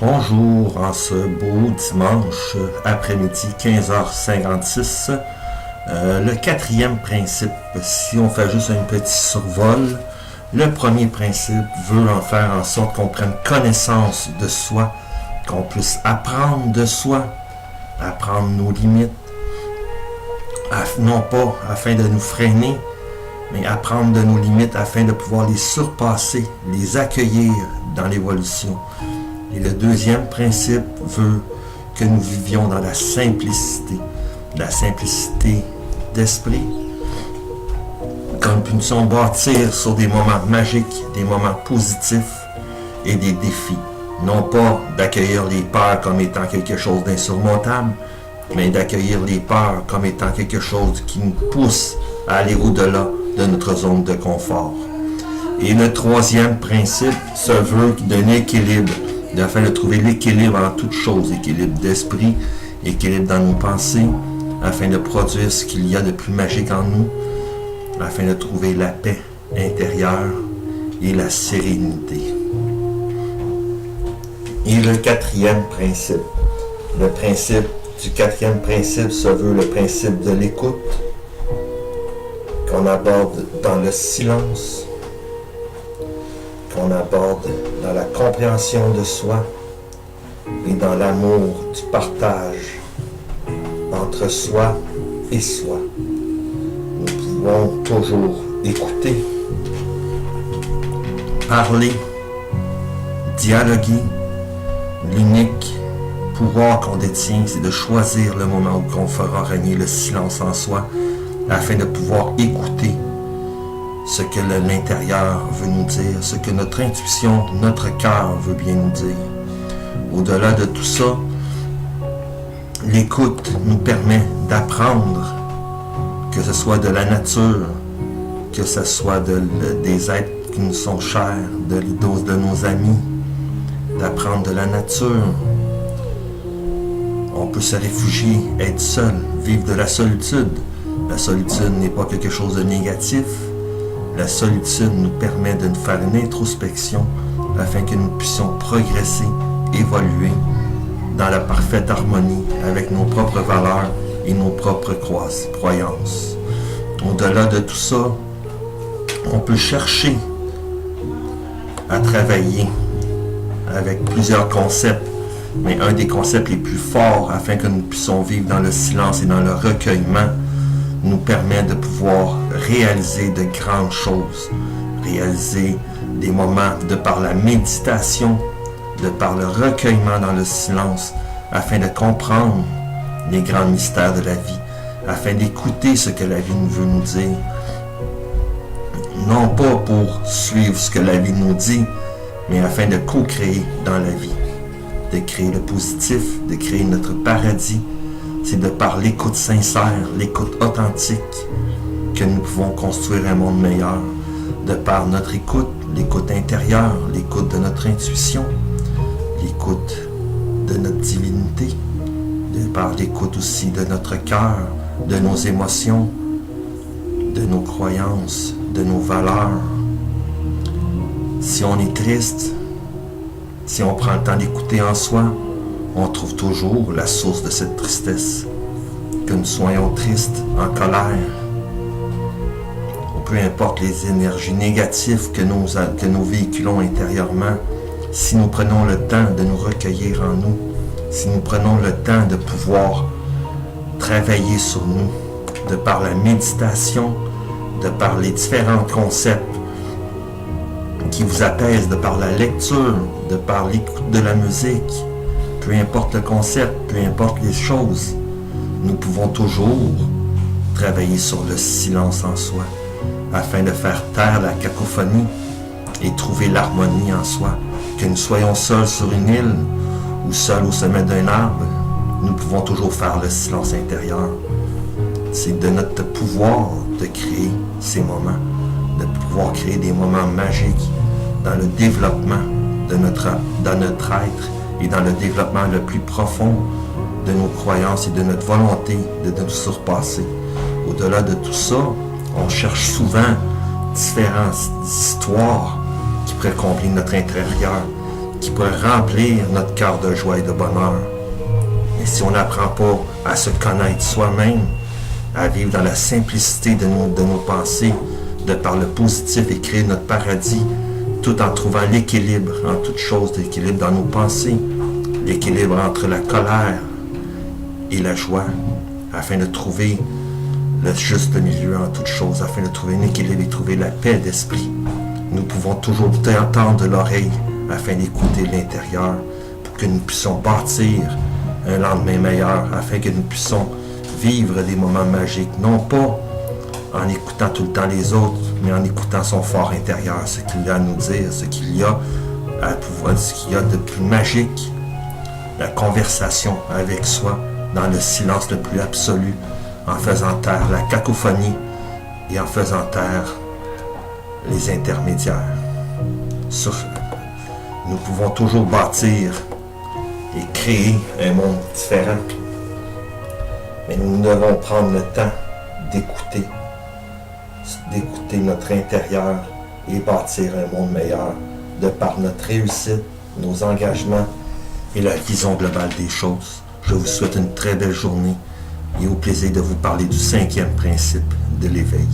Bonjour, en ce beau dimanche après-midi 15h56. Le quatrième principe, si on fait juste un petit survol, le premier principe veut en faire en sorte qu'on prenne connaissance de soi, qu'on puisse apprendre de soi, apprendre nos limites, non pas afin de nous freiner, mais apprendre de nos limites afin de pouvoir les surpasser, les accueillir dans l'évolution. Et le deuxième principe veut que nous vivions dans la simplicité d'esprit, qu'on puisse bâtir sur des moments magiques, des moments positifs et des défis. Non pas d'accueillir les peurs comme étant quelque chose d'insurmontable, mais d'accueillir les peurs comme étant quelque chose qui nous pousse à aller au-delà de notre zone de confort. Et le troisième principe se veut d'un équilibre, afin de trouver l'équilibre en toutes choses, équilibre d'esprit, équilibre dans nos pensées, afin de produire ce qu'il y a de plus magique en nous, afin de trouver la paix intérieure et la sérénité. Et le quatrième principe, le principe du quatrième principe se veut le principe de l'écoute, qu'on aborde dans le silence, qu'on aborde dans la compréhension de soi et dans l'amour du partage entre soi et soi. Nous pouvons toujours écouter, parler, dialoguer. L'unique pouvoir qu'on détient, c'est de choisir le moment où on fera régner le silence en soi afin de pouvoir écouter ce que l'intérieur veut nous dire, ce que notre intuition, notre cœur veut bien nous dire. Au-delà de tout ça, l'écoute nous permet d'apprendre, que ce soit de la nature, que ce soit des êtres qui nous sont chers, de nos amis, d'apprendre de la nature. On peut se réfugier, être seul, vivre de la solitude. La solitude n'est pas quelque chose de négatif. La solitude nous permet de nous faire une introspection afin que nous puissions progresser, évoluer dans la parfaite harmonie avec nos propres valeurs et nos propres croyances. Au-delà de tout ça, on peut chercher à travailler avec plusieurs concepts, mais un des concepts les plus forts afin que nous puissions vivre dans le silence et dans le recueillement nous permet de pouvoir réaliser de grandes choses, réaliser des moments de par la méditation, de par le recueillement dans le silence, afin de comprendre les grands mystères de la vie, afin d'écouter ce que la vie veut nous dire, non pas pour suivre ce que la vie nous dit, mais afin de co-créer dans la vie, de créer le positif, de créer notre paradis. C'est de par l'écoute sincère, l'écoute authentique, que nous pouvons construire un monde meilleur. De par notre écoute, l'écoute intérieure, l'écoute de notre intuition, l'écoute de notre divinité, de par l'écoute aussi de notre cœur, de nos émotions, de nos croyances, de nos valeurs. Si on est triste, si on prend le temps d'écouter en soi, on trouve toujours la source de cette tristesse. Que nous soyons tristes, en colère, ou peu importe les énergies négatives que nous véhiculons intérieurement, si nous prenons le temps de nous recueillir en nous, si nous prenons le temps de pouvoir travailler sur nous, de par la méditation, de par les différents concepts qui vous apaisent, de par la lecture, de par l'écoute de la musique, peu importe le concept, peu importe les choses, nous pouvons toujours travailler sur le silence en soi, afin de faire taire la cacophonie et trouver l'harmonie en soi. Que nous soyons seuls sur une île ou seuls au sommet d'un arbre, nous pouvons toujours faire le silence intérieur. C'est de notre pouvoir de créer ces moments, de pouvoir créer des moments magiques dans le développement dans notre être et dans le développement le plus profond de nos croyances et de notre volonté de nous surpasser. Au-delà de tout ça, on cherche souvent différentes histoires qui pourraient combler notre intérieur, qui pourrait remplir notre cœur de joie et de bonheur. Mais si on n'apprend pas à se connaître soi-même, à vivre dans la simplicité de nos pensées, de par le positif et créer notre paradis, tout en trouvant l'équilibre en toute chose, l'équilibre dans nos pensées, l'équilibre entre la colère et la joie, afin de trouver le juste milieu en toute chose, afin de trouver un équilibre et trouver la paix d'esprit. Nous pouvons toujours entendre l'oreille afin d'écouter l'intérieur pour que nous puissions bâtir un lendemain meilleur, afin que nous puissions vivre des moments magiques, non pas en écoutant tout le temps les autres, mais en écoutant son fort intérieur, ce qu'il a à nous dire, ce qu'il y a à pouvoir, ce qu'il y a de plus magique, la conversation avec soi dans le silence le plus absolu, en faisant taire la cacophonie et en faisant taire les intermédiaires. Nous pouvons toujours bâtir et créer un monde différent, mais nous devons prendre le temps d'écouter notre intérieur et bâtir un monde meilleur de par notre réussite, nos engagements et la vision globale des choses. Je vous souhaite une très belle journée et au plaisir de vous parler du 5e principe de l'éveil.